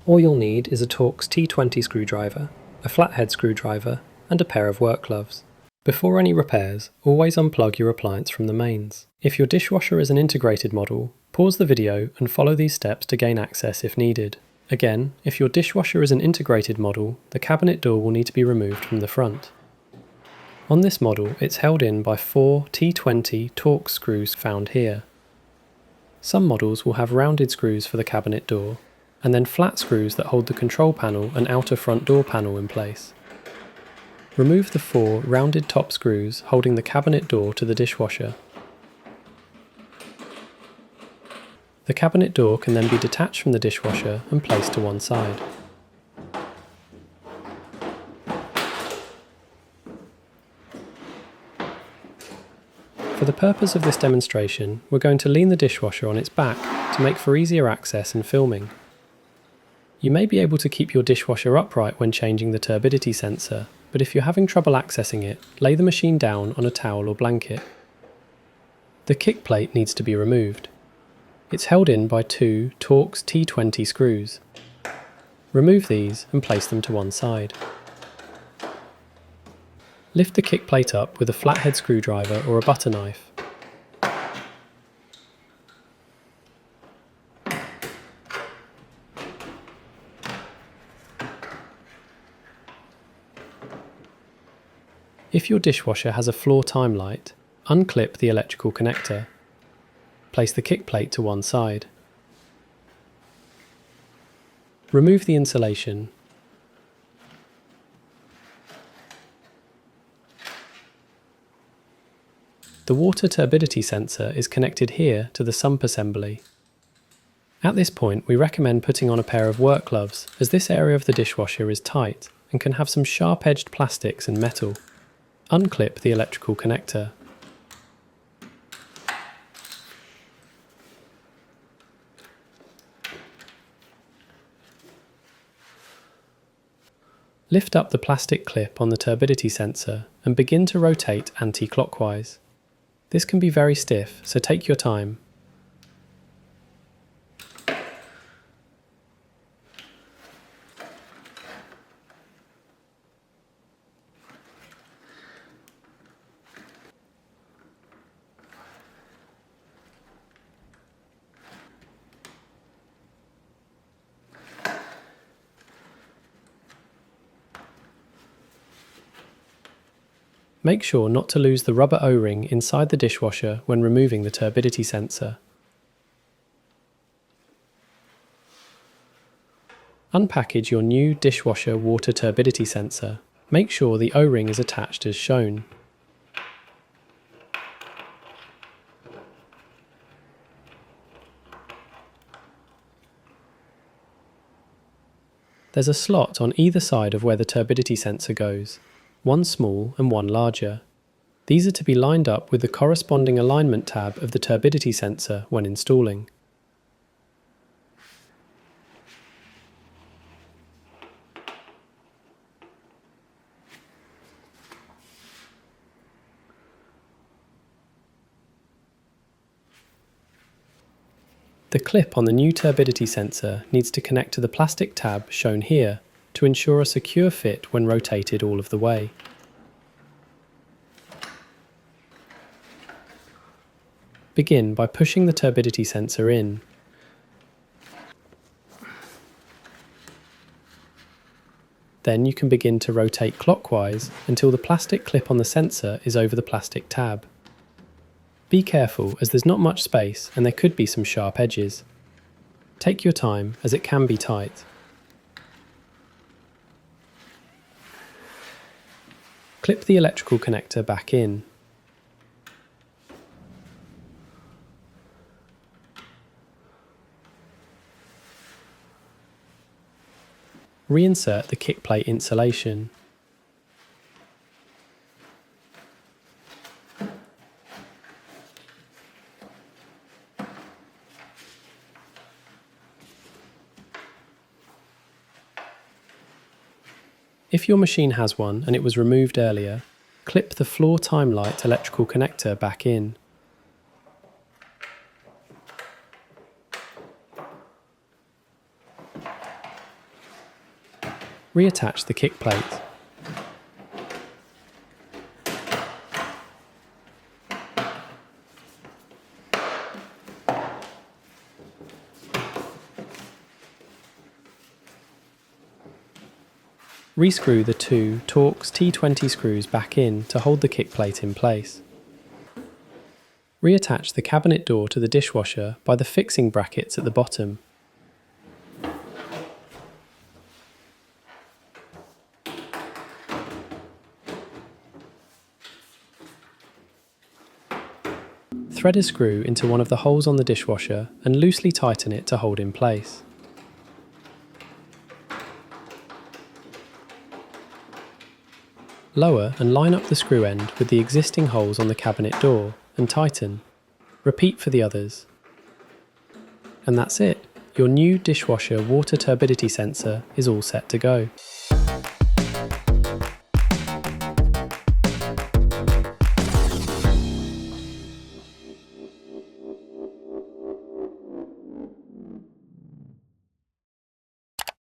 All you'll need is a Torx T20 screwdriver, a flathead screwdriver, and a pair of work gloves. Before any repairs, always unplug your appliance from the mains. If your dishwasher is an integrated model, pause the video and follow these steps to gain access if needed. Again, if your dishwasher is an integrated model, the cabinet door will need to be removed from the front. On this model, it's held in by 4 T20 Torx screws found here. Some models will have rounded screws for the cabinet door, and then flat screws that hold the control panel and outer front door panel in place. Remove the 4 rounded top screws holding the cabinet door to the dishwasher. The cabinet door can then be detached from the dishwasher and placed to one side. For the purpose of this demonstration, we're going to lean the dishwasher on its back to make for easier access and filming. You may be able to keep your dishwasher upright when changing the turbidity sensor, but if you're having trouble accessing it, lay the machine down on a towel or blanket. The kickplate needs to be removed. It's held in by 2 Torx T20 screws. Remove these and place them to one side. Lift the kickplate up with a flathead screwdriver or a butter knife. If your dishwasher has a floor time light, unclip the electrical connector. Place the kickplate to one side. Remove the insulation. The water turbidity sensor is connected here to the sump assembly. At this point, we recommend putting on a pair of work gloves, as this area of the dishwasher is tight and can have some sharp-edged plastics and metal. Unclip the electrical connector. Lift up the plastic clip on the turbidity sensor and begin to rotate anti-clockwise. This can be very stiff, so take your time. Make sure not to lose the rubber O-ring inside the dishwasher when removing the turbidity sensor. Unpackage your new dishwasher water turbidity sensor. Make sure the O-ring is attached as shown. There's a slot on either side of where the turbidity sensor goes. One small and one larger. These are to be lined up with the corresponding alignment tab of the turbidity sensor when installing. The clip on the new turbidity sensor needs to connect to the plastic tab shown here to ensure a secure fit when rotated all of the way. Begin by pushing the turbidity sensor in. Then you can begin to rotate clockwise until the plastic clip on the sensor is over the plastic tab. Be careful, as there's not much space and there could be some sharp edges. Take your time, as it can be tight. Clip the electrical connector back in. Reinsert the kickplate insulation. If your machine has one and it was removed earlier, clip the floor time light electrical connector back in. Reattach the kick plate. Rescrew the two Torx T20 screws back in to hold the kick plate in place. Reattach the cabinet door to the dishwasher by the fixing brackets at the bottom. Thread a screw into one of the holes on the dishwasher and loosely tighten it to hold in place. Lower and line up the screw end with the existing holes on the cabinet door and tighten. Repeat for the others. And that's it. Your new dishwasher water turbidity sensor is all set to go.